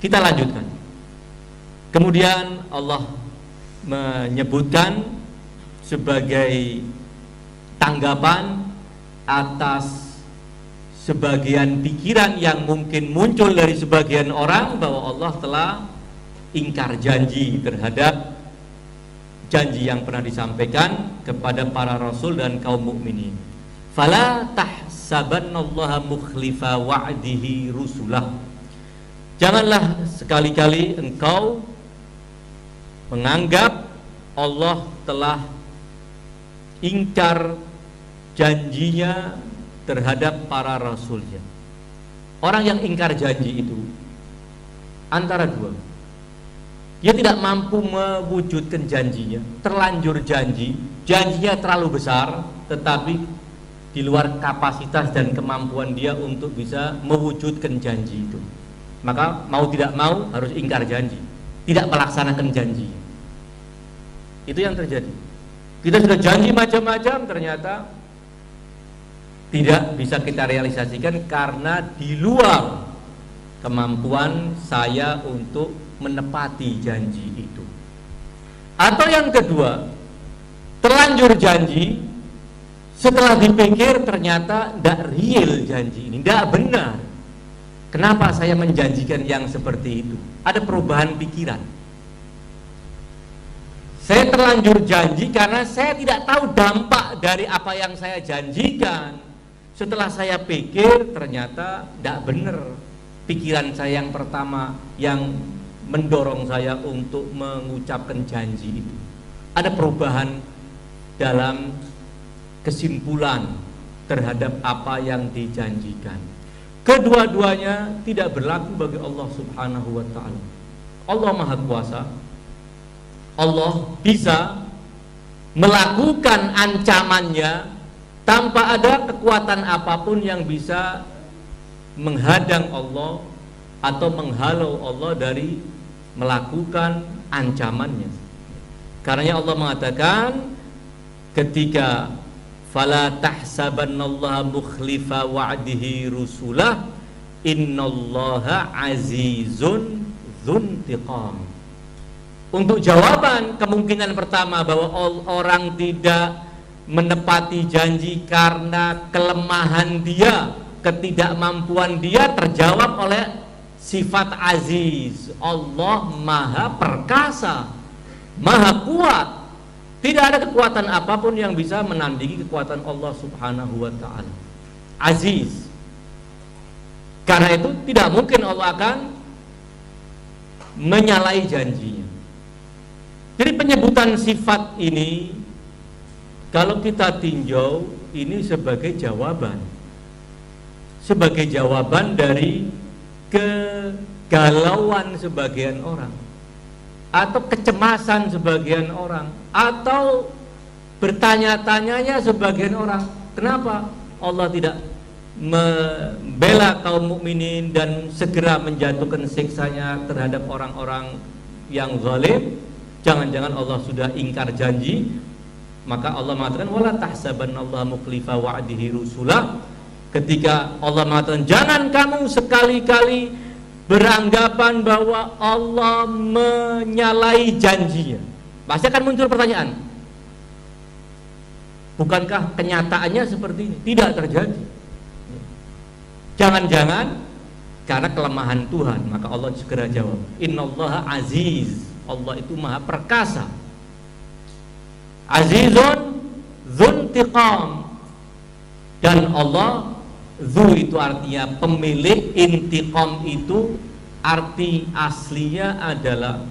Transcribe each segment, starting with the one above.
Kita lanjutkan. Kemudian Allah menyebutkan sebagai tanggapan atas sebagian pikiran yang mungkin muncul dari sebagian orang bahwa Allah telah ingkar janji terhadap janji yang pernah disampaikan kepada para rasul dan kaum mukminin. Fala tahsabannallaha mukhlifa wa'dihi rusulah. Janganlah sekali-kali engkau menganggap Allah telah ingkar janjinya terhadap para rasulnya. Orang yang ingkar janji itu antara dua, dia tidak mampu mewujudkan janjinya, terlanjur janjinya terlalu besar, tetapi di luar kapasitas dan kemampuan dia untuk bisa mewujudkan janji itu. Maka mau tidak mau harus ingkar janji, tidak melaksanakan janji. Itu yang terjadi. Kita sudah janji macam-macam, ternyata tidak bisa kita realisasikan karena di luar kemampuan saya untuk menepati janji itu. Atau yang kedua, terlanjur janji, setelah dipikir ternyata tidak real janji ini, tidak benar. Kenapa saya menjanjikan yang seperti itu? Ada perubahan pikiran. Saya terlanjur janji karena saya tidak tahu dampak dari apa yang saya janjikan. Setelah saya pikir ternyata tidak benar pikiran saya yang pertama yang mendorong saya untuk mengucapkan janji itu. Ada perubahan dalam kesimpulan terhadap apa yang dijanjikan. Kedua-duanya tidak berlaku bagi Allah Subhanahu wa ta'ala. Allah Maha Kuasa. Allah bisa melakukan ancamannya tanpa ada kekuatan apapun yang bisa menghadang Allah atau menghalau Allah dari melakukan ancamannya. Karena Allah mengatakan ketika fala tahsabannallaha mukhlifa wa'dihi rusulah innallaha azizun dzuntiqam. Untuk jawaban kemungkinan pertama bahwa orang tidak menepati janji karena kelemahan dia, ketidakmampuan dia, terjawab oleh sifat aziz. Allah maha perkasa, maha kuat. Tidak ada kekuatan apapun yang bisa menandingi kekuatan Allah Subhanahu wa ta'ala. Aziz. Karena itu tidak mungkin Allah akan menyalahi janjinya. Jadi penyebutan sifat ini kalau kita tinjau ini sebagai jawaban. Sebagai jawaban dari kegalauan sebagian orang, atau kecemasan sebagian orang, atau bertanya-tanyanya sebagian orang, kenapa Allah tidak membela kaum mukminin dan segera menjatuhkan siksanya terhadap orang-orang yang zalim? Jangan-jangan Allah sudah ingkar janji. Maka Allah mengatakan wala tahsabannallaha mukhlifa wa'dihi rusulah. Ketika Allah mengatakan jangan kamu sekali-kali beranggapan bahwa Allah menyalahi janjinya, pasti akan muncul pertanyaan, bukankah kenyataannya seperti ini? Tidak terjadi. Jangan-jangan karena kelemahan Tuhan. Maka Allah segera jawab, innallaha aziz. Allah itu maha perkasa, azizun dzuntiqam. Dan Allah, Zu itu artinya pemilik, intiqam itu arti aslinya adalah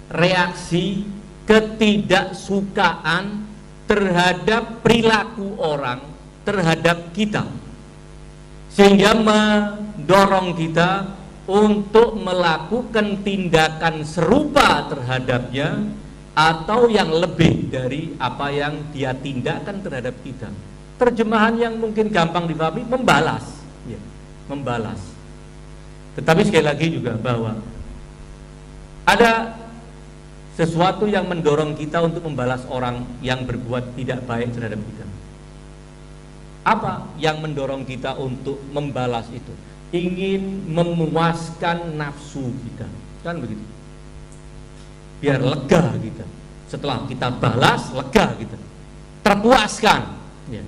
reaksi ketidaksukaan terhadap perilaku orang terhadap kita, sehingga mendorong kita untuk melakukan tindakan serupa terhadapnya atau yang lebih dari apa yang dia tindakan terhadap kita. Terjemahan yang mungkin gampang dipahami, membalas, ya, membalas. Tetapi sekali lagi juga bahwa ada sesuatu yang mendorong kita untuk membalas orang yang berbuat tidak baik terhadap kita. Apa yang mendorong kita untuk membalas itu? ingin memuaskan nafsu kita, kan begitu, biar lega kita. Setelah kita balas, lega kita, terpuaskan ya.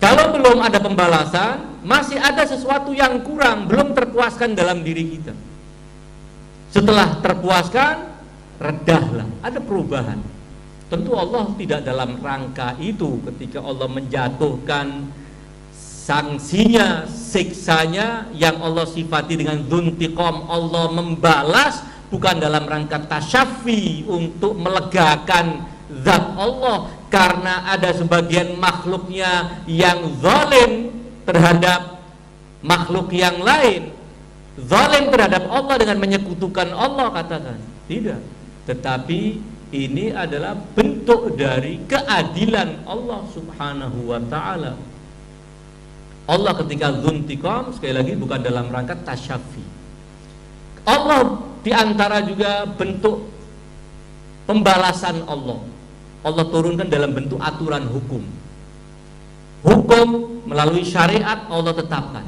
Kalau belum ada pembalasan, masih ada sesuatu yang kurang, belum terpuaskan dalam diri kita. Setelah terpuaskan, redahlah, ada perubahan. Tentu Allah tidak dalam rangka itu ketika Allah menjatuhkan sanksinya, siksanya yang Allah sifati dengan dzuntiqam. Allah membalas bukan dalam rangka tasyafi untuk melegakan zat Allah, karena ada sebagian makhluknya yang zalim terhadap makhluk yang lain, zalim terhadap Allah dengan menyekutukan Allah, katakan tidak. Tetapi ini adalah bentuk dari keadilan Allah subhanahu wa ta'ala. Allah ketika dzuntiqam, sekali lagi bukan dalam rangka tasyafi. Allah diantara juga bentuk pembalasan Allah, Allah turunkan dalam bentuk aturan hukum. Hukum melalui syariat Allah tetapkan.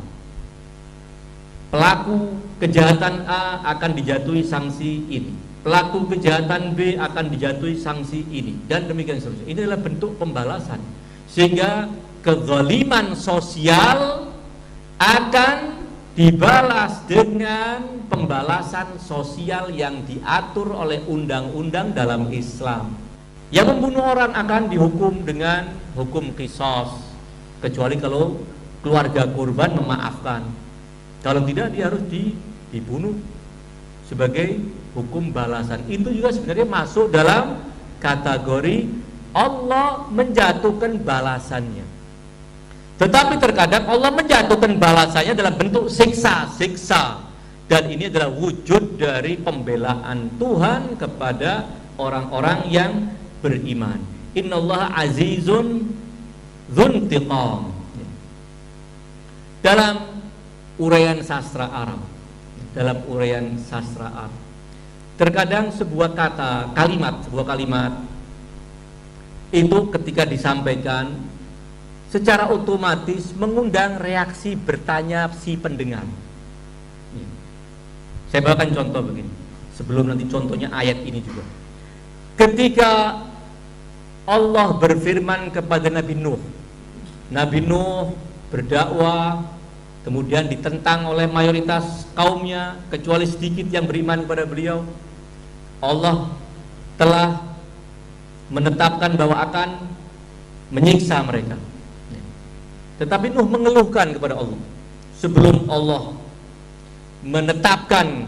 Pelaku kejahatan A akan dijatuhi sanksi ini, pelaku kejahatan B akan dijatuhi sanksi ini, dan demikian seterusnya. Ini adalah bentuk pembalasan, sehingga kezaliman sosial akan dibalas dengan pembalasan sosial yang diatur oleh undang-undang dalam Islam. Yang membunuh orang akan dihukum dengan hukum qisas, kecuali kalau keluarga korban memaafkan. Kalau tidak, dia harus dibunuh sebagai hukum balasan. Itu juga sebenarnya masuk dalam kategori Allah menjatuhkan balasannya. Tetapi terkadang Allah menjatuhkan balasannya dalam bentuk siksa. Dan ini adalah wujud dari pembelaan Tuhan kepada orang-orang yang beriman. Innallaha azizun dzuntiqam. Dalam uraian sastra Arab, terkadang sebuah kalimat itu ketika disampaikan secara otomatis mengundang reaksi bertanya si pendengar. Saya bawakan contoh begini, sebelum nanti contohnya ayat ini juga. Ketika Allah berfirman kepada Nabi Nuh berdakwah, kemudian ditentang oleh mayoritas kaumnya, kecuali sedikit yang beriman kepada beliau. Allah telah menetapkan bahwa akan menyiksa mereka. Tetapi Nuh mengeluhkan kepada Allah. Sebelum Allah menetapkan,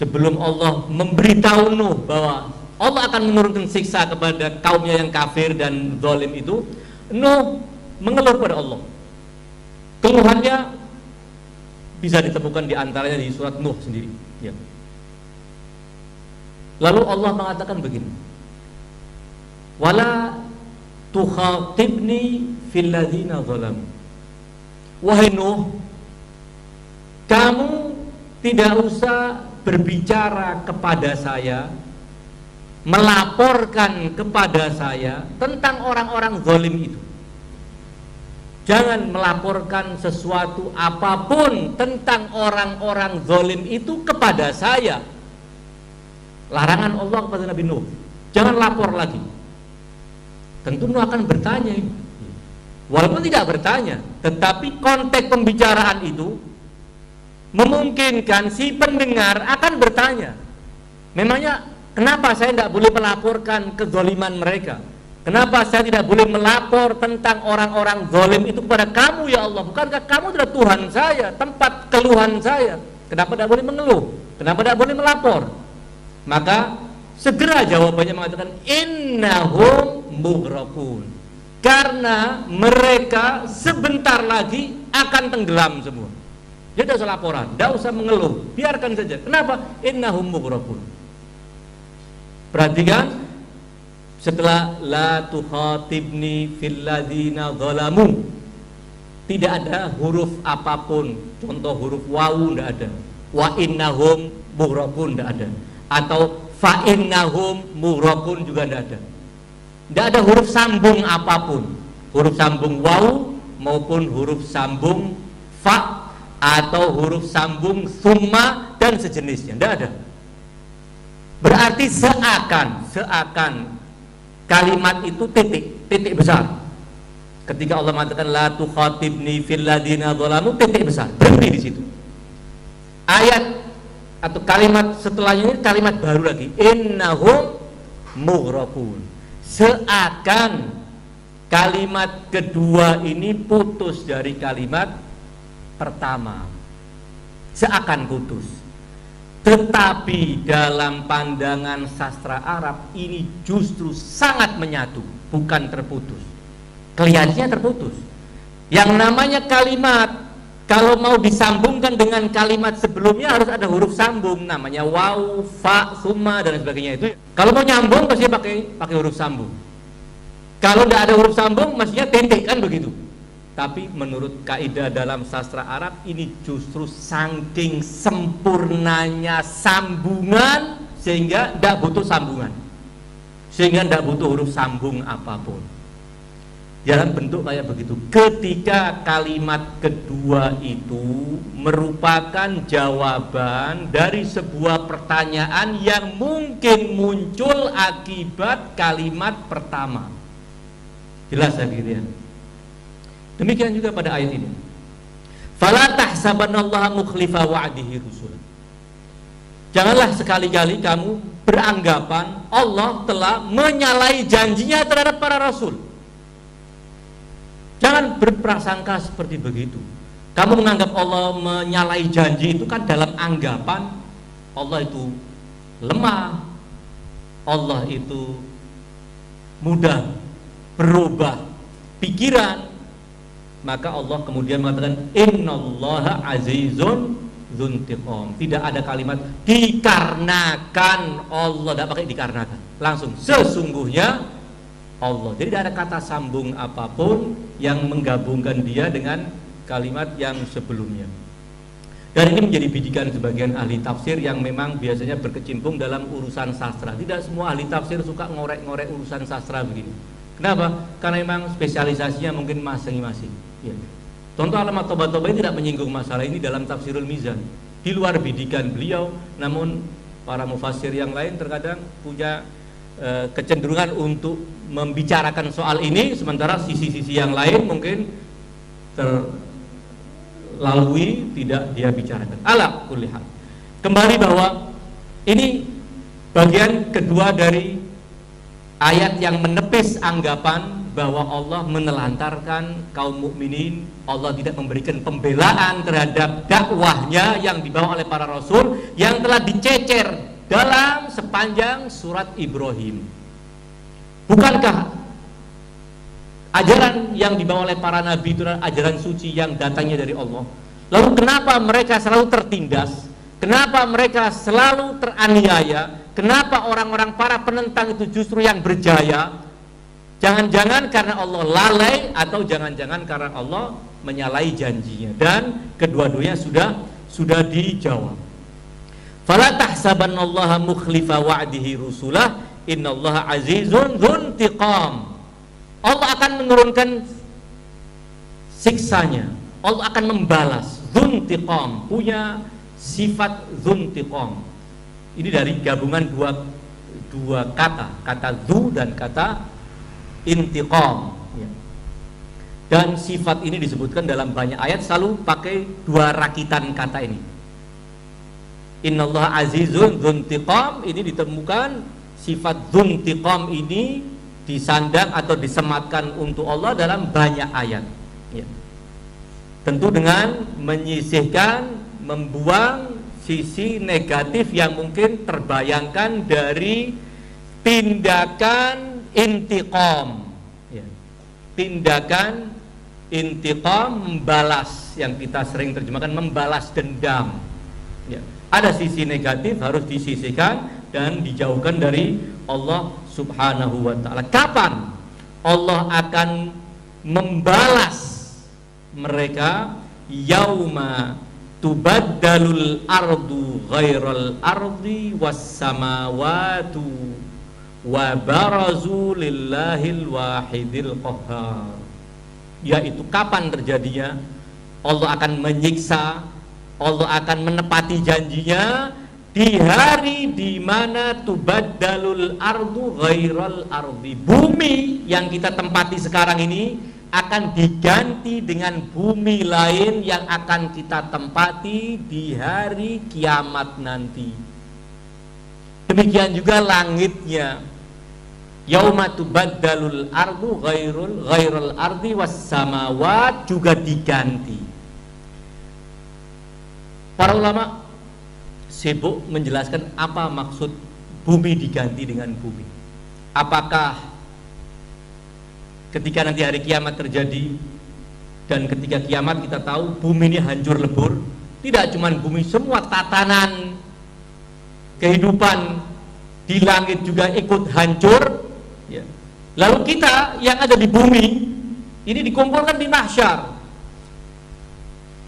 sebelum Allah memberitahu Nuh bahwa Allah akan menurunkan siksa kepada kaumnya yang kafir dan zalim itu, Nuh mengeluh kepada Allah. Keluhannya bisa ditemukan di antaranya di surat Nuh sendiri ya. Lalu Allah mengatakan begini, wala tukhatibni fil ladzina zalamu. Wahai Nuh, kamu tidak usah berbicara kepada saya, melaporkan kepada saya tentang orang-orang zalim itu. Jangan melaporkan sesuatu apapun tentang orang-orang zalim itu kepada saya. Larangan Allah kepada Nabi Nuh, jangan lapor lagi. Tentu Nuh akan bertanya, walaupun tidak bertanya, tetapi konteks pembicaraan itu memungkinkan si pendengar akan bertanya, memangnya kenapa saya tidak boleh melaporkan kezaliman mereka? Kenapa saya tidak boleh melapor tentang orang-orang zalim itu kepada kamu ya Allah? Bukankah kamu adalah Tuhan saya, tempat keluhan saya? Kenapa tidak boleh mengeluh? Kenapa tidak boleh melapor? Maka segera jawabannya mengatakan innahum mughraqun. Karena mereka sebentar lagi akan tenggelam semua. Dia tidak usah laporan, tidak usah mengeluh, biarkan saja. Kenapa? Innahum mughraqun. Perhatikan, setelah la tukhatibni fil ladzina zalamu, tidak ada huruf apapun, contoh huruf wawu tidak ada, wa innahum mughraqun tidak ada, atau fa innahum mughraqun juga tidak ada. Tidak ada huruf sambung apapun, huruf sambung wawu maupun huruf sambung fa atau huruf sambung summa dan sejenisnya. Tidak ada. Berarti seakan kalimat itu titik besar. Ketika Allah mengatakan la tukhatibni fil ladina dzalamu, titik besar, berhenti di situ. Ayat atau kalimat setelahnya ini kalimat baru lagi, innahum mughraqun. Seakan kalimat kedua ini putus dari kalimat pertama, seakan putus. Tetapi dalam pandangan sastra Arab ini justru sangat menyatu, bukan terputus. Kelihatannya terputus. Yang namanya kalimat kalau mau disambungkan dengan kalimat sebelumnya harus ada huruf sambung, namanya waw, fa, summa dan sebagainya. Itu kalau mau nyambung pasti pakai huruf sambung. Kalau tidak ada huruf sambung mestinya titik, kan begitu. Tapi menurut kaidah dalam sastra Arab ini justru saking sempurnanya sambungan sehingga tidak butuh sambungan, sehingga tidak butuh huruf sambung apapun. Dalam bentuk kayak begitu. Ketika kalimat kedua itu merupakan jawaban dari sebuah pertanyaan yang mungkin muncul akibat kalimat pertama. Jelas ya gitu ya. Demikian juga pada ayat ini. Fala tahsabannallaha mukhlifa wa'dihi rusulah. Janganlah sekali-kali kamu beranggapan Allah telah menyalahi janjinya terhadap para rasul. Jangan berprasangka seperti begitu. Kamu menganggap Allah menyalahi janji itu kan dalam anggapan Allah itu lemah, Allah itu mudah berubah pikiran. Maka Allah kemudian mengatakan innallaha azizun dzuntiqam. Tidak ada kalimat dikarenakan Allah, tidak pakai dikarenakan, langsung sesungguhnya Allah. Jadi tidak ada kata sambung apapun yang menggabungkan dia dengan kalimat yang sebelumnya. Dan ini menjadi bidikan sebagian ahli tafsir yang memang biasanya berkecimpung dalam urusan sastra. Tidak semua ahli tafsir suka ngorek-ngorek urusan sastra begini. Kenapa? Karena memang spesialisasinya mungkin masing-masing. Ya. Contoh Alamat Toba-Toba ini tidak menyinggung masalah ini dalam Tafsirul Mizan. Di luar bidikan beliau, namun para mufassir yang lain terkadang punya kecenderungan untuk membicarakan soal ini, sementara sisi-sisi yang lain mungkin terlalui, tidak dia bicarakan. Ala kulli hal. Kembali bahwa ini bagian kedua dari ayat yang menepis anggapan bahwa Allah menelantarkan kaum mukminin, Allah tidak memberikan pembelaan terhadap dakwahnya yang dibawa oleh para rasul yang telah dicecer dalam sepanjang surat Ibrahim. Bukankah ajaran yang dibawa oleh para nabi itu adalah ajaran suci yang datangnya dari Allah? Lalu kenapa mereka selalu tertindas? Kenapa mereka selalu teraniaya? Kenapa orang-orang para penentang itu justru yang berjaya? Jangan-jangan karena Allah lalai, atau jangan-jangan karena Allah menyalahi janjinya. Dan kedua-duanya sudah dijawab. Fala tahsabannallaha mukhlifa wa'dihi rusulah innallaha azizun dzuntiqam. Allah akan menurunkan siksanya. Allah akan membalas. Dzuntiqam, punya sifat dzuntiqam. Ini dari gabungan dua kata dzu dan kata intiqam. Dan sifat ini disebutkan dalam banyak ayat, selalu pakai dua rakitan kata ini. Innallaha azizun dzuntiqam, ini ditemukan sifat dzuntiqam ini disandang atau disematkan untuk Allah dalam banyak ayat. Ya. Tentu dengan menyisihkan, membuang sisi negatif yang mungkin terbayangkan dari tindakan intiqam. Ya. Tindakan intiqam, membalas, yang kita sering terjemahkan membalas dendam. Ya. Ada sisi negatif, harus disisihkan dan dijauhkan dari Allah Subhanahu wa ta'ala. Kapan Allah akan membalas mereka? Yauma tubaddalul ardu ghairal ardi was samawatu wa barazu lillahil wahidil qahhar. Yaitu kapan terjadinya? Allah akan menyiksa, Allah akan menepati janjinya di hari di mana tubaddalul ardu ghairal ardi. Bumi yang kita tempati sekarang ini akan diganti dengan bumi lain yang akan kita tempati di hari kiamat nanti. Demikian juga langitnya. Yauma tubaddalul ardu ghairal ardi was samawat juga diganti. Para ulama sibuk menjelaskan apa maksud bumi diganti dengan bumi. Apakah ketika nanti hari kiamat terjadi, dan ketika kiamat kita tahu bumi ini hancur lebur, tidak cuma bumi, semua tatanan kehidupan di langit juga ikut hancur, ya. Lalu kita yang ada di bumi ini dikumpulkan di mahsyar.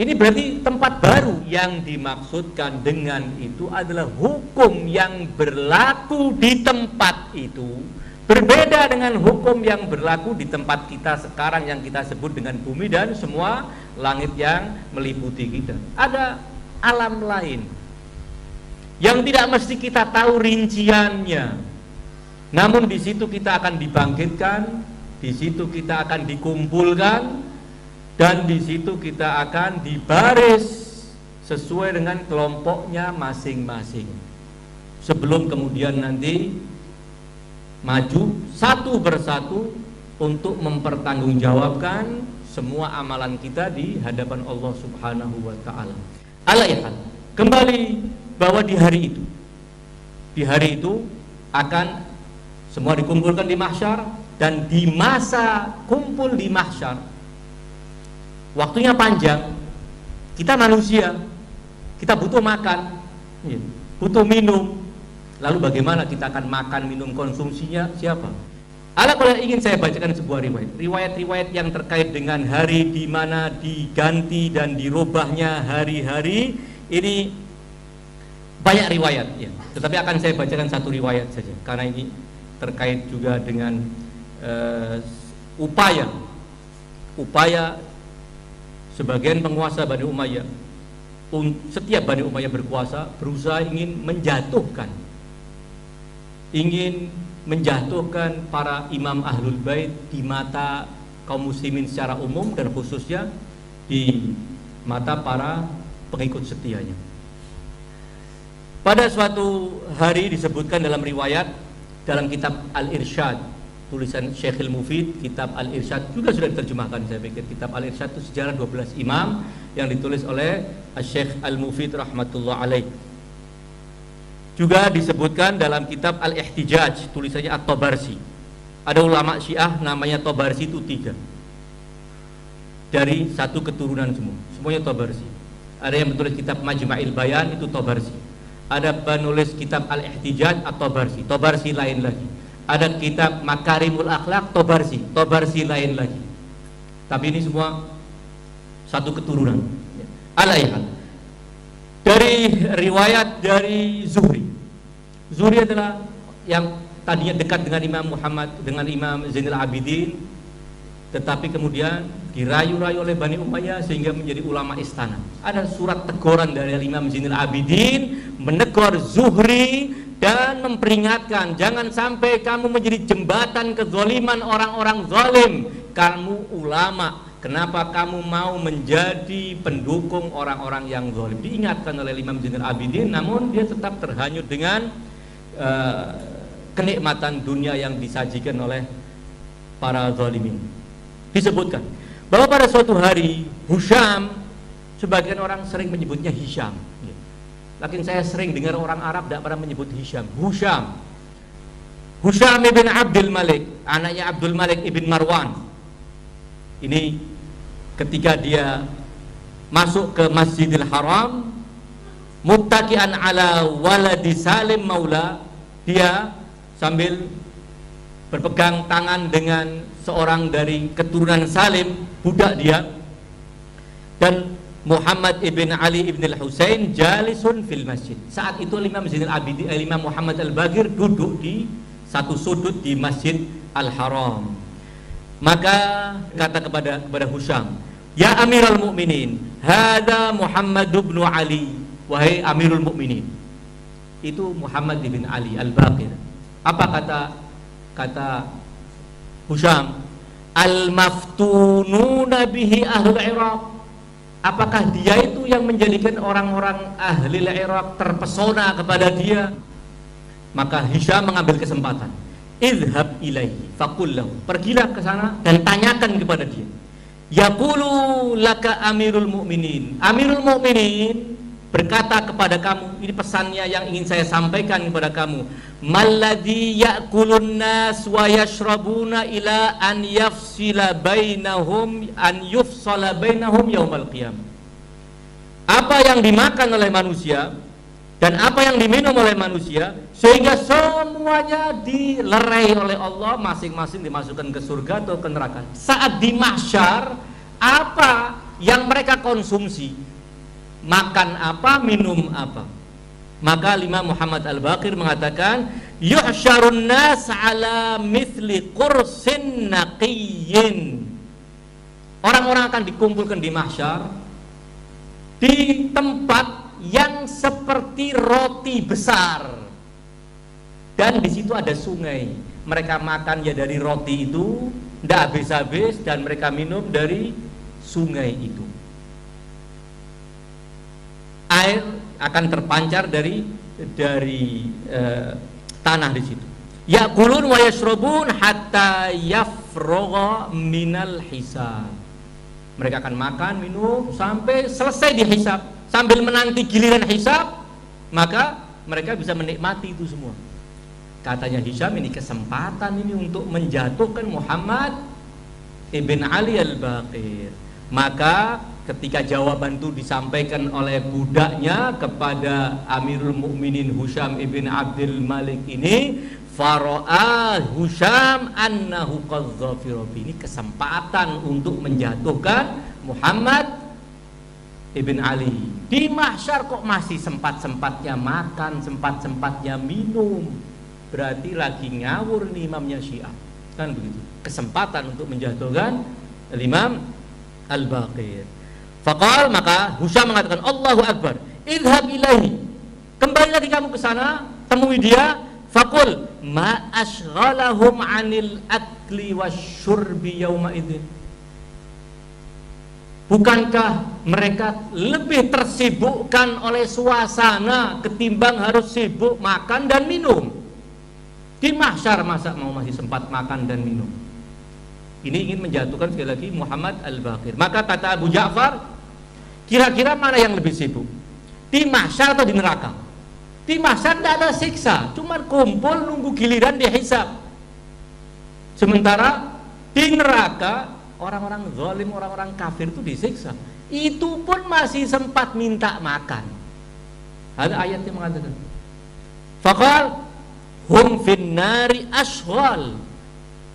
Ini berarti tempat baru. Yang dimaksudkan dengan itu adalah hukum yang berlaku di tempat itu berbeda dengan hukum yang berlaku di tempat kita sekarang yang kita sebut dengan bumi dan semua langit yang meliputi kita. Ada alam lain yang tidak mesti kita tahu rinciannya. Namun di situ kita akan dibangkitkan, di situ kita akan dikumpulkan, dan di situ kita akan dibaris sesuai dengan kelompoknya masing-masing. Sebelum kemudian nanti maju satu persatu untuk mempertanggungjawabkan semua amalan kita di hadapan Allah Subhanahu wa taala. Alaihal, kembali bahwa di hari itu akan semua dikumpulkan di mahsyar, dan di masa kumpul di mahsyar waktunya panjang. Kita manusia, kita butuh makan, butuh minum. Lalu bagaimana kita akan makan, minum, konsumsinya siapa? Kalau ingin saya bacakan sebuah riwayat yang terkait dengan hari di mana diganti dan dirubahnya hari-hari ini. Banyak riwayat ya, tetapi akan saya bacakan satu riwayat saja karena ini terkait juga dengan upaya sebagian penguasa Bani Umayyah. Setiap Bani Umayyah berkuasa berusaha ingin menjatuhkan para imam Ahlul Bait di mata kaum muslimin secara umum dan khususnya di mata para pengikut setianya. Pada suatu hari disebutkan dalam riwayat dalam kitab Al-Irsyad, tulisan Syekhul Mufid, kitab Al-Irsyad juga sudah diterjemahkan. Saya pikir kitab Al-Irsyad itu sejarah 12 imam yang ditulis oleh Syekh Al-Mufid rahmatullah alaih. Juga disebutkan dalam kitab Al-Ihtijaj, tulisannya At-Tabarsi. Ada ulama Syiah namanya Tabarsi itu 3. Dari satu keturunan semuanya Tabarsi. Ada yang menulis kitab Majma'il Bayan itu Tabarsi. Ada penulis kitab Al-Ihtijaj At-Tabarsi, Tabarsi lain lagi. Ada kitab Makarimul Akhlak Tabarsi lain lagi. Tapi ini semua satu keturunan. Alaihal. Dari riwayat dari Zuhri adalah yang tadinya dekat dengan Imam Muhammad, dengan Imam Zainal Abidin, tetapi kemudian dirayu-rayu oleh Bani Umayyah sehingga menjadi ulama istana. Ada surat teguran dari Imam Zainal Abidin menegur Zuhri dan memperingatkan, jangan sampai kamu menjadi jembatan kezaliman orang-orang zalim. Kamu ulama, kenapa kamu mau menjadi pendukung orang-orang yang zalim? Diingatkan oleh Imam Zainal Abidin, namun dia tetap terhanyut dengan kenikmatan dunia yang disajikan oleh para zalimin. Disebutkan bahwa pada suatu hari Husyam, sebagian orang sering menyebutnya Hisham, lakin saya sering dengar orang Arab tidak pernah menyebut Hisham. Husyam ibn Abdul Malik, anaknya Abdul Malik ibn Marwan. Ini ketika dia masuk ke Masjidil Haram, muttaki'an ala waladi Salim maula, dia sambil berpegang tangan dengan seorang dari keturunan Salim, budak dia, dan Muhammad ibn Ali ibn al-Husain jalisun fil masjid. Saat itu Imam Zainal Abidin, Imam Muhammad al-Baqir duduk di satu sudut di Masjid Al-Haram. Maka kata kepada Husyam, Ya Amirul Mukminin, hada Muhammad bin Ali. Wahai Amirul Mukminin. Itu Muhammad bin Ali Al-Baqir. Apa kata Husyam? Al-maftununa bihi ahlul Iraq. Apakah dia itu yang menjadikan orang-orang ahli Iraq terpesona kepada dia? Maka Hisham mengambil kesempatan. Idhab ilaihi faqul lahu. Pergilah ke sana dan tanyakan kepada dia. Yaqulu laka Amirul Mukminin. Amirul Mukminin berkata kepada kamu, ini pesannya yang ingin saya sampaikan kepada kamu. Malladzi ya'kulun nas wa yashrabuna ila an yafsila bainahum yaumal qiyamah. Apa yang dimakan oleh manusia dan apa yang diminum oleh manusia sehingga semuanya dilerai oleh Allah, masing-masing dimasukkan ke surga atau ke neraka. Saat di mahsyar, apa yang mereka konsumsi, makan apa, minum apa. Maka Imam Muhammad Al-Baqir mengatakan, yuhsyarun nas ala mithli qursin naqiyyin. Orang-orang akan dikumpulkan di mahsyar di tempat yang seperti roti besar, dan di situ ada sungai. Mereka makan ya dari roti itu, tidak habis-habis, dan mereka minum dari sungai itu. Air akan terpancar dari tanah di situ. Yaqulun wa yashrabun hatta yafragha minal hisab. Mereka akan makan, minum sampai selesai dihisab. Sambil menanti giliran hisab, maka mereka bisa menikmati itu semua. Katanya Hisham, ini kesempatan ini untuk menjatuhkan Muhammad ibn Ali Al-Baqir. Maka ketika jawaban itu disampaikan oleh budaknya kepada Amirul Mukminin Husyam ibn Abdul Malik ini, fara'a Husyam annahu qadzafiru. Ini kesempatan untuk menjatuhkan Muhammad ibn Ali. Di mahsyar kok masih sempat-sempatnya makan, sempat-sempatnya minum. Berarti lagi ngawur nih imamnya Syiah. Kan begitu. Kesempatan untuk menjatuhkan Imam Al-Baqir. Faqal, maka Husyam mengatakan, Allahu Akbar, idhab ilaihi. Kembali lagi kamu ke sana, temui dia. Faqul ma ashghalahum 'anil akli wasyurbi yauma idzin. Bukankah mereka lebih tersibukkan oleh suasana ketimbang harus sibuk makan dan minum? Di mahsyar masa mau masih sempat makan dan minum? Ini ingin menjatuhkan sekali lagi Muhammad Al-Baqir. Maka kata Abu Ja'far, kira-kira mana yang lebih sibuk? Di mahsyar atau di neraka? Di mahsyar tidak ada siksa, cuma kumpul nunggu giliran dihisab. Sementara di neraka orang-orang zalim, orang-orang kafir itu disiksa. Itu pun masih sempat minta makan. Ada ayat yang mengatakan, faqal hum finnari ashghal.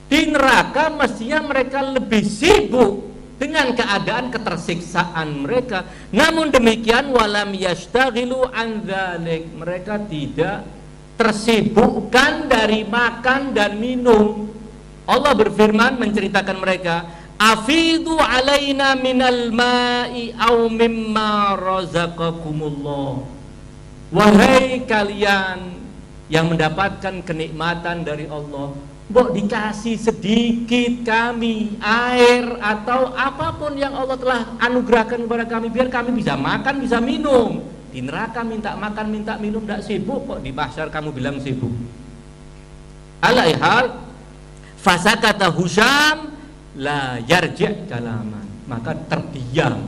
Di neraka mestinya mereka lebih sibuk dengan keadaan ketersiksaan mereka. Namun demikian walam yashtaghilu an dzalik. Mereka tidak tersibukkan dari makan dan minum. Allah berfirman menceritakan mereka, afidu alaina minal ma'i aw mimma razaqakumullah. Wahai kalian yang mendapatkan kenikmatan dari Allah, mbok dikasih sedikit kami air atau apapun yang Allah telah anugerahkan kepada kami, biar kami bisa makan, bisa minum. Di neraka minta makan, minta minum, tidak sibuk kok. Di mahsyar kamu bilang sibuk. Alaihal fasakata Husyam la yarji' kalaman. Maka terdiam,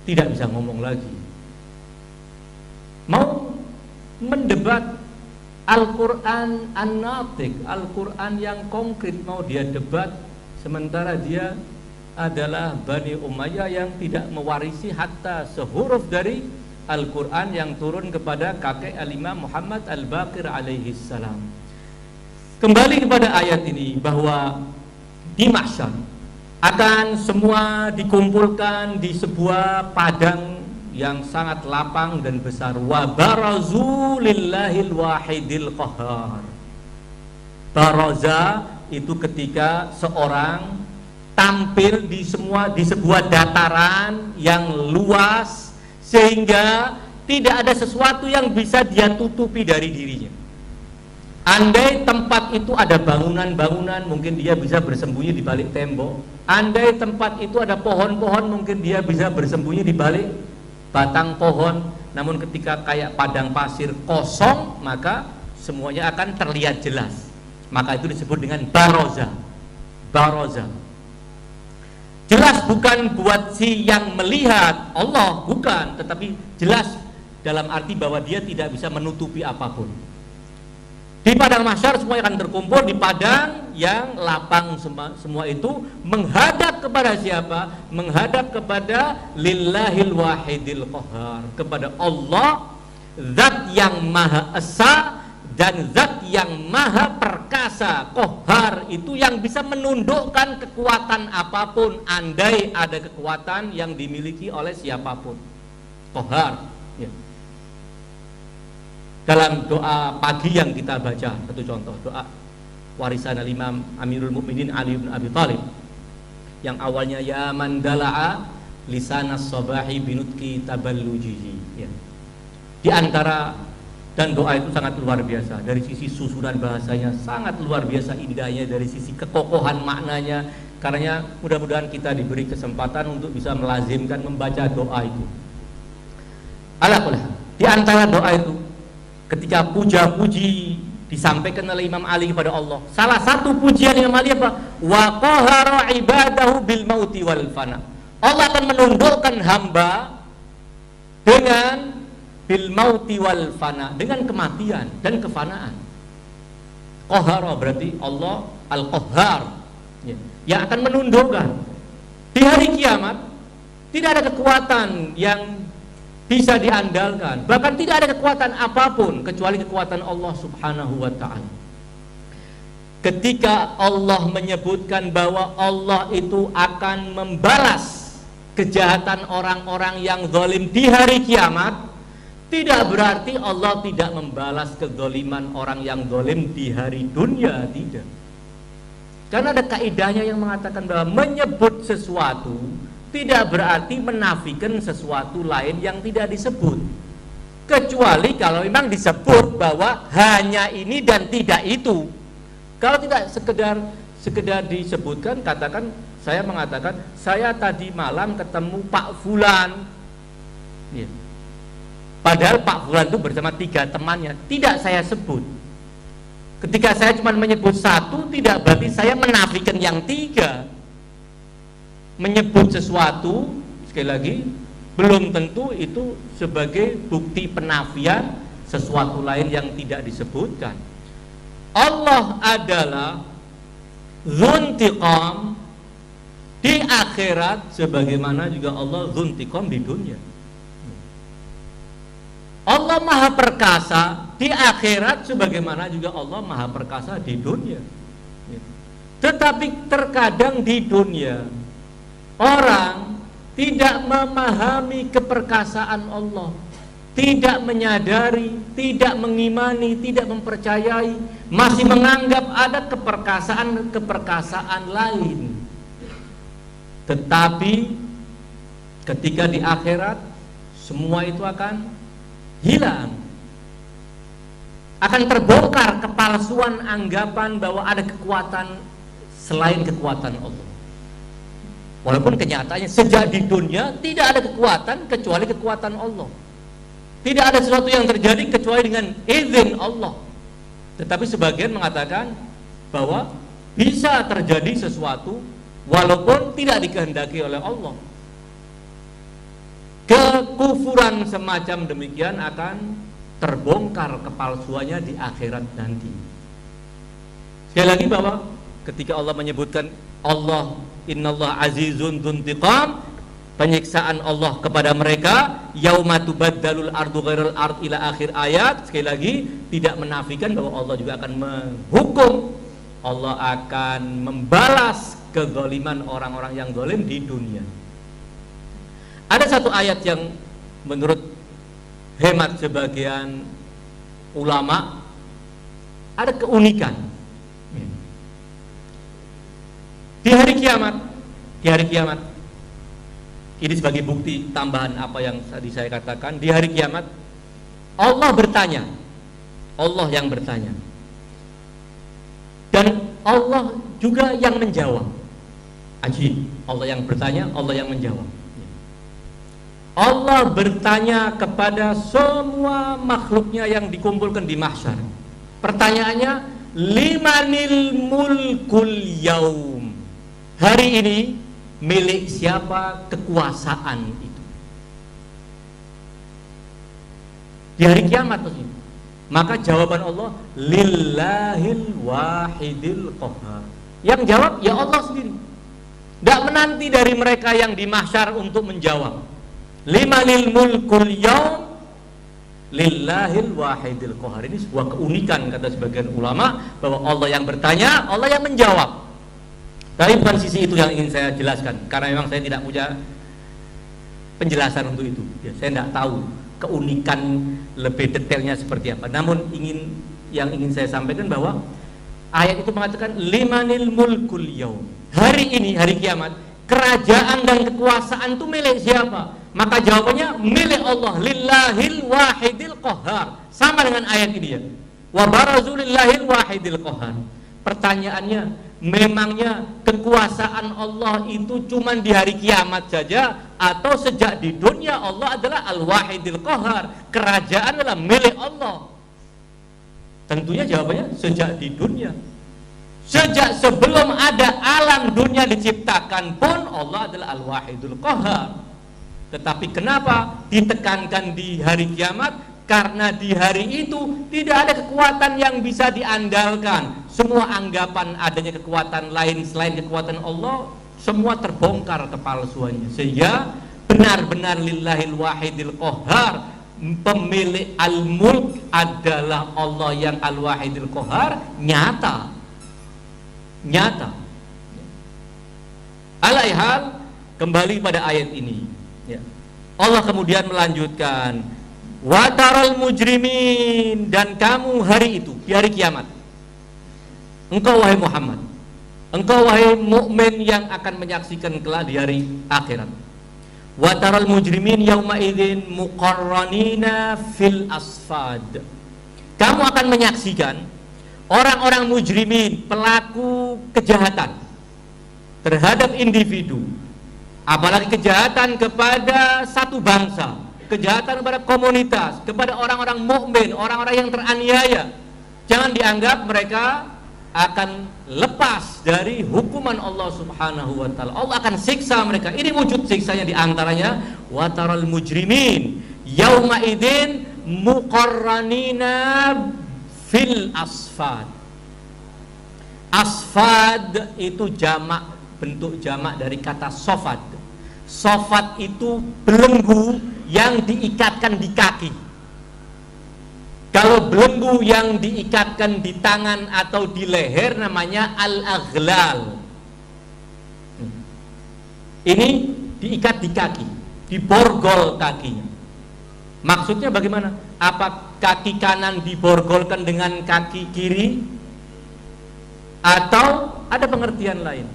tidak bisa ngomong lagi. Mau mendebat Al-Quran An-Natiq, Al-Quran yang konkret, mau dia debat, sementara dia adalah Bani Umayyah yang tidak mewarisi hatta sehuruf dari Al-Quran yang turun kepada kakek Al-Imam Muhammad Al-Baqir alaihi salam. Kembali kepada ayat ini, bahwa di mahsyar akan semua dikumpulkan di sebuah padang yang sangat lapang dan besar. Wa barazu lillahil wahidil qahar. Baraza itu ketika seorang tampil di sebuah dataran yang luas sehingga tidak ada sesuatu yang bisa dia tutupi dari dirinya. Andai tempat itu ada bangunan-bangunan, mungkin dia bisa bersembunyi di balik tembok. Andai tempat itu ada pohon-pohon, mungkin dia bisa bersembunyi di balik batang pohon. Namun ketika kayak padang pasir kosong, maka semuanya akan terlihat jelas. Maka itu disebut dengan baroza. Baroza. Jelas bukan buat si yang melihat Allah, bukan, tetapi jelas dalam arti bahwa dia tidak bisa menutupi apapun. Di padang mahsyar semuanya akan terkumpul di padang yang lapang, semua itu menghadap kepada siapa? Menghadap kepada Lillahil Wahidil Qahhar, kepada Allah, zat yang maha esa dan zat yang maha perkasa. Qahhar itu yang bisa menundukkan kekuatan apapun, andai ada kekuatan yang dimiliki oleh siapapun. Qahhar, ya. Dalam doa pagi yang kita baca, satu contoh doa warisan Imam Amirul Mukminin Ali bin Abi Thalib yang awalnya ya man dala'a lisanas sabahi binutki taballujihi, ya. Di antara, dan doa itu sangat luar biasa dari sisi susunan bahasanya, sangat luar biasa indahnya, dari sisi kekokohan maknanya. Karena mudah-mudahan kita diberi kesempatan untuk bisa melazimkan membaca doa itu. Alhamdulillah, di antara doa itu ketika puja-puji disampaikan oleh Imam Ali kepada Allah, salah satu pujian Imam Ali apa? Wa qahara ibadahu bil mauti wal fana. Allah akan menundukkan hamba dengan bil mauti wal fana, dengan kematian dan kefanaan. Qahara berarti Allah al-Qahhar, ya, yang akan menundukkan. Di hari kiamat tidak ada kekuatan yang bisa diandalkan, bahkan tidak ada kekuatan apapun kecuali kekuatan Allah Subhanahu wa ta'ala. Ketika Allah menyebutkan bahwa Allah itu akan membalas kejahatan orang-orang yang zalim di hari kiamat, tidak berarti Allah tidak membalas kezaliman orang yang zalim di hari dunia, tidak. Karena ada kaidahnya yang mengatakan bahwa menyebut sesuatu tidak berarti menafikan sesuatu lain yang tidak disebut, kecuali kalau memang disebut bahwa hanya ini dan tidak itu. Kalau tidak sekedar disebutkan, katakan saya mengatakan saya tadi malam ketemu Pak Fulan, ya. Padahal Pak Fulan itu bersama 3 temannya, tidak saya sebut. Ketika saya cuma menyebut satu, tidak berarti saya menafikan yang 3. Menyebut sesuatu, sekali lagi, belum tentu itu sebagai bukti penafian sesuatu lain yang tidak disebutkan. Allah adalah Dzuntiqam di akhirat, sebagaimana juga Allah Dzuntiqam di dunia. Allah maha perkasa di akhirat, sebagaimana juga Allah maha perkasa di dunia. Tetapi terkadang di dunia orang tidak memahami keperkasaan Allah, tidak menyadari, tidak mengimani, tidak mempercayai, masih menganggap ada keperkasaan lain. Tetapi ketika di akhirat semua itu akan hilang, akan terbongkar kepalsuan anggapan bahwa ada kekuatan selain kekuatan Allah. Walaupun kenyataannya sejak di dunia tidak ada kekuatan kecuali kekuatan Allah. Tidak ada sesuatu yang terjadi kecuali dengan izin Allah. Tetapi sebagian mengatakan bahwa bisa terjadi sesuatu walaupun tidak dikehendaki oleh Allah. Kekufuran semacam demikian akan terbongkar kepalsuannya di akhirat nanti. Sekali lagi bahwa ketika Allah menyebutkan Allah Innallah azizun dzuntiqam, penyiksaan Allah kepada mereka, yauma tubaddalul ardu ghairal ard ila akhir ayat. Sekali lagi tidak menafikan bahwa Allah juga akan menghukum, Allah akan membalas kezaliman orang-orang yang zalim di dunia. Ada satu ayat yang menurut hemat sebagian ulama ada keunikan. Di hari kiamat di hari kiamat. Ini sebagai bukti tambahan apa yang tadi saya katakan. Di hari kiamat Allah bertanya, Allah yang bertanya, dan Allah juga yang menjawab. Ajib, Allah yang bertanya, Allah yang menjawab. Allah bertanya kepada semua makhluknya yang dikumpulkan di mahsyar. Pertanyaannya, limanil mulkul yaum. Hari ini milik siapa kekuasaan itu? Di hari kiamat maksudnya. Maka jawaban Allah, lillahil wahidil qahhar. Yang jawab ya Allah sendiri. Tidak menanti dari mereka yang di mahsyar untuk menjawab. Limanil mulkul yaum lillahil wahidil qahhar. Ini sebuah keunikan kata sebagian ulama, bahwa Allah yang bertanya, Allah yang menjawab. Tapi bukan sisi itu yang ingin saya jelaskan, karena memang saya tidak punya penjelasan untuk itu ya, saya tidak tahu keunikan lebih detailnya seperti apa. Namun yang ingin saya sampaikan bahwa ayat itu mengatakan limanil mulkul yaum. Hari ini, hari kiamat, kerajaan dan kekuasaan itu milik siapa? Maka jawabannya milik Allah, lillahil wahidil qahhar. Sama dengan ayat ini ya, wa barazu lillahil wahidil qahhar. Pertanyaannya, memangnya kekuasaan Allah itu cuma di hari kiamat saja, atau sejak di dunia Allah adalah al-wahidil qahhar, kerajaan adalah milik Allah? Tentunya jawabannya sejak di dunia. Sejak sebelum ada alam dunia diciptakan pun Allah adalah al-wahidul qahhar. Tetapi kenapa ditekankan di hari kiamat? Karena di hari itu tidak ada kekuatan yang bisa diandalkan. Semua anggapan adanya kekuatan lain selain kekuatan Allah, semua terbongkar kepalsuannya. Sehingga benar-benar lillahil wahidil qahhar, pemilik al-mulk adalah Allah yang al-wahidil qahhar, nyata. Alaihal, kembali pada ayat ini ya. Allah kemudian melanjutkan, wataral mujrimin, dan kamu hari itu, di hari kiamat, engkau wahai Muhammad, engkau wahai mukmin yang akan menyaksikan kelak di hari akhirat, wataral mujrimin yauma idzin muqarranina fil asfad. Kamu akan menyaksikan orang-orang mujrimin, pelaku kejahatan terhadap individu, apalagi kejahatan kepada satu bangsa, kejahatan kepada komunitas, kepada orang-orang mukmin, orang-orang yang teraniaya. Jangan dianggap mereka akan lepas dari hukuman Allah Subhanahu wa taala. Allah akan siksa mereka. Ini wujud siksanya, diantaranya wataral mujrimin yauma idzin muqarranina fil asfad. Asfad itu jamak, bentuk jamak dari kata sofad. Sofad itu belenggu yang diikatkan di kaki. Kalau belenggu yang diikatkan di tangan atau di leher namanya al-aghlal. Ini diikat di kaki, diborgol kakinya. Maksudnya bagaimana? Apa kaki kanan diborgolkan dengan kaki kiri? Atau ada pengertian lain?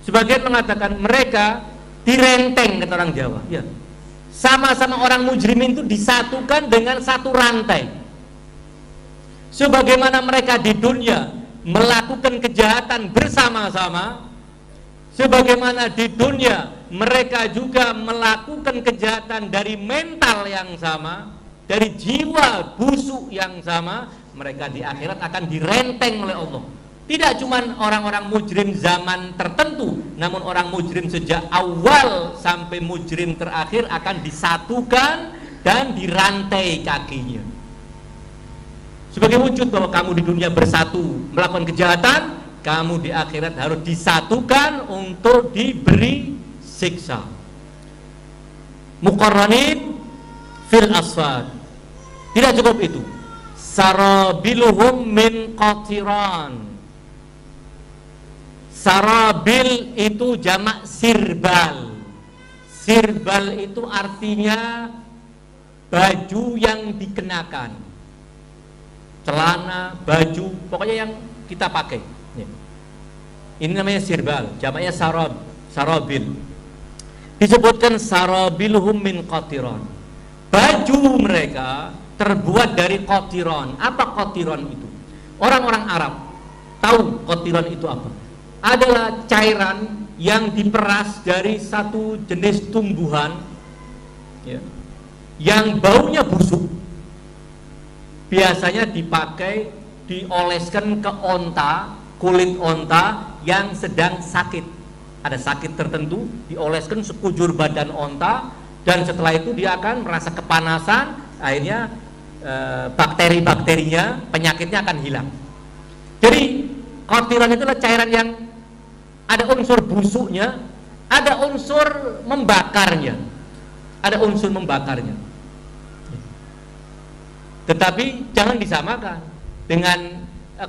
Sebagian mengatakan mereka direnteng, kata orang Jawa ya. Sama-sama orang mujrimin itu disatukan dengan satu rantai. Sebagaimana mereka di dunia melakukan kejahatan bersama-sama, sebagaimana di dunia mereka juga melakukan kejahatan dari mental yang sama, dari jiwa busuk yang sama, mereka di akhirat akan direnteng oleh Allah. Tidak cuma orang-orang mujrim zaman tertentu, namun orang mujrim sejak awal sampai mujrim terakhir akan disatukan dan dirantai kakinya. Sebagai wujud bahwa kamu di dunia bersatu melakukan kejahatan, kamu di akhirat harus disatukan untuk diberi siksa. Muqarranin fil asfad. Tidak cukup itu. Sarabiluhum min qatiran. Sarabil itu jamak sirbal. Sirbal itu artinya baju yang dikenakan, celana, baju, pokoknya yang kita pakai. Ini namanya sirbal, jamaknya sarab. Sarabil. Disebutkan sarabilhum min qatiran. Baju mereka terbuat dari qatiran. Apa qatiran itu? Orang-orang Arab tahu qatiran itu apa? Adalah cairan yang diperas dari satu jenis tumbuhan, ya, yang baunya busuk. Biasanya dipakai, dioleskan ke onta, kulit onta yang sedang sakit. Ada sakit tertentu, dioleskan sekujur badan onta, dan setelah itu dia akan merasa kepanasan, akhirnya bakteri-bakterinya, penyakitnya akan hilang. Jadi qatiran itu adalah cairan yang ada unsur busuknya, ada unsur membakarnya, Tetapi jangan disamakan dengan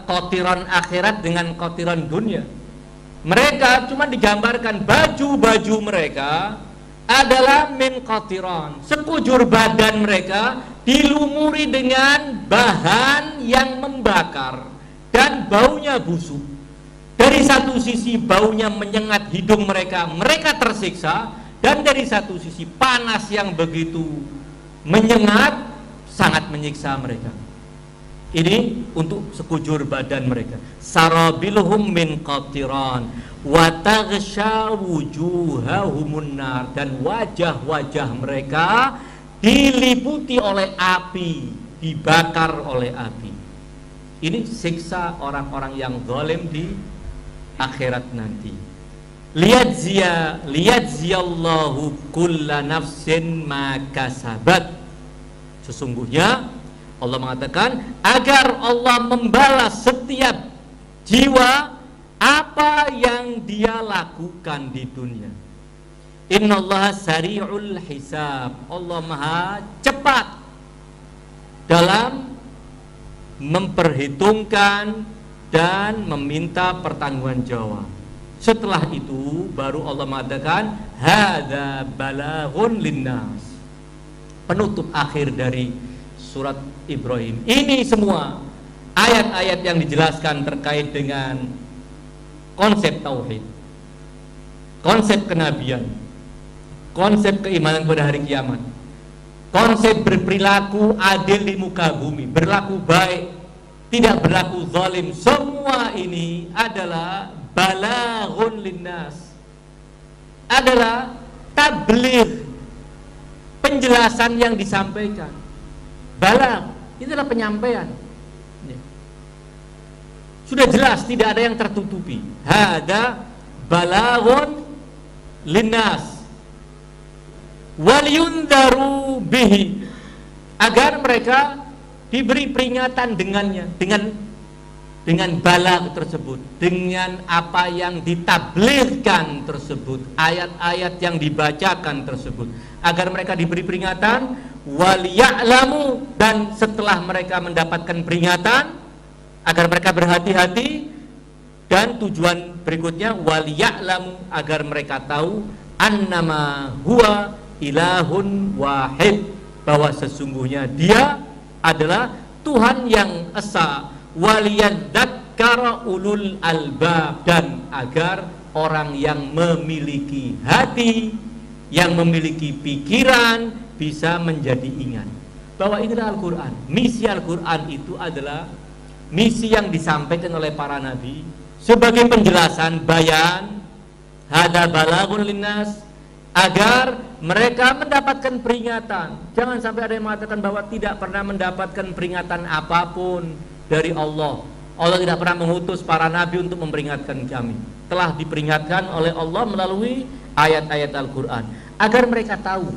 qatiran akhirat dengan qatiran dunia. Mereka cuma digambarkan baju-baju mereka adalah min qatiran. Sekujur badan mereka dilumuri dengan bahan yang membakar dan baunya busuk. Dari satu sisi baunya menyengat hidung mereka, mereka tersiksa, dan dari satu sisi panas yang begitu menyengat sangat menyiksa mereka. Ini untuk sekujur badan mereka. Sarabilhum min qatiran wa taghsha wujuhahumun nar, dan wajah-wajah mereka diliputi oleh api, dibakar oleh api. Ini siksa orang-orang yang zalim di akhirat nanti. Liyadziyallahu kulla nafsin ma kasabat. Sesungguhnya Allah mengatakan agar Allah membalas setiap jiwa apa yang dia lakukan di dunia. Innallaha sari'ul hisab. Allah Maha cepat dalam memperhitungkan dan meminta pertanggungjawaban. Setelah itu baru Allah mengatakan hadza balaghun linnas. Penutup akhir dari surat Ibrahim. Ini semua ayat-ayat yang dijelaskan terkait dengan konsep tauhid, konsep kenabian, konsep keimanan pada hari kiamat, konsep berperilaku adil di muka bumi, berlaku baik, tidak berlaku zalim. Semua ini adalah balaghun linnas, adalah tabligh, penjelasan yang disampaikan. Balagh itu adalah penyampaian. Sudah jelas, tidak ada yang tertutupi. Hada balaghun linnas waliyundaru bihi, agar mereka diberi peringatan dengannya, dengan balagh tersebut, dengan apa yang ditablighkan tersebut, ayat-ayat yang dibacakan tersebut, agar mereka diberi peringatan, waliya'lamu, dan setelah mereka mendapatkan peringatan agar mereka berhati-hati, dan tujuan berikutnya waliya'lamu, agar mereka tahu annama huwa ilahun wahid, bahwa sesungguhnya dia adalah Tuhan yang esa, waliyadzakkara ulul albab, dan agar orang yang memiliki hati, yang memiliki pikiran bisa menjadi ingat bahwa inilah Al-Quran. Misi Al-Quran itu adalah misi yang disampaikan oleh para nabi sebagai penjelasan, bayan, hada balaghun linnas, agar mereka mendapatkan peringatan. Jangan sampai ada yang mengatakan bahwa tidak pernah mendapatkan peringatan apapun dari Allah. Allah tidak pernah mengutus para nabi untuk memperingatkan kami. Telah diperingatkan oleh Allah melalui ayat-ayat Al-Quran, agar mereka tahu.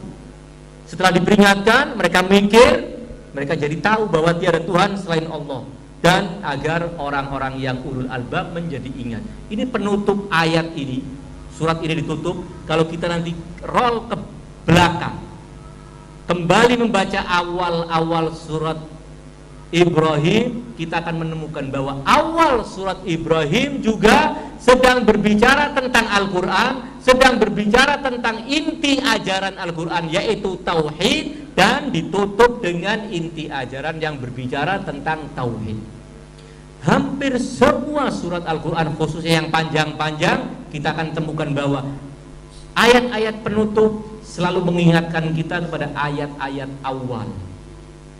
Setelah diperingatkan, mereka mikir, mereka jadi tahu bahwa tiada Tuhan selain Allah, dan agar orang-orang yang ulul albab menjadi ingat. Ini penutup ayat ini. Surat ini ditutup. Kalau kita nanti roll ke belakang, kembali membaca awal-awal surat Ibrahim, kita akan menemukan bahwa awal surat Ibrahim juga sedang berbicara tentang Al-Quran, sedang berbicara tentang inti ajaran Al-Quran, yaitu tauhid, dan ditutup dengan inti ajaran yang berbicara tentang tauhid. Hampir semua surat Al-Quran, khususnya yang panjang-panjang, kita akan temukan bahwa Ayat-ayat penutup selalu mengingatkan kita kepada ayat-ayat awal.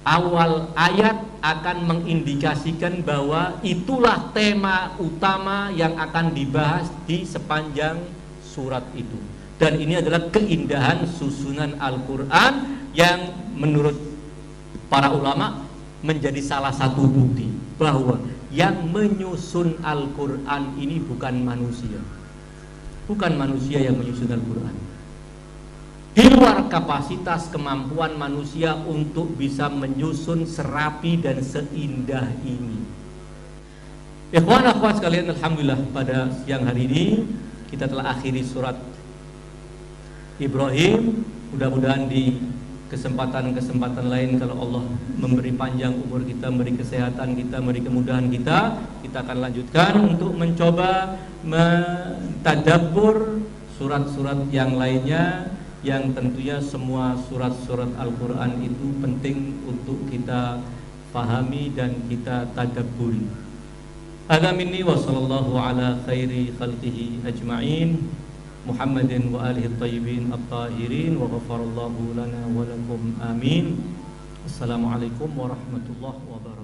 Awal ayat akan mengindikasikan bahwa itulah tema utama yang akan dibahas di sepanjang surat itu. Dan ini adalah keindahan susunan Al-Quran yang menurut para ulama menjadi salah satu bukti bahwa yang menyusun Al-Quran ini bukan manusia. Bukan manusia yang menyusun Al-Quran. Di luar kapasitas kemampuan manusia untuk bisa menyusun serapi dan seindah ini. Ikhwan akhwat sekalian, alhamdulillah pada siang hari ini kita telah akhiri surat Ibrahim. Mudah-mudahan di kesempatan-kesempatan lain kalau Allah memberi panjang umur kita, memberi kesehatan kita, memberi kemudahan kita akan lanjutkan untuk mencoba mentadabbur surat-surat yang lainnya, yang tentunya semua surat-surat Al-Quran itu penting untuk kita fahami dan kita tadabburi. Hadza minni wa sallallahu ala khairi khalqihi ajma'in Muhammadin wa alihi thayyibin at-tahirin wa ghafarallahu lana wa lakum amin. Assalamualaikum warahmatullahi wabarakatuh.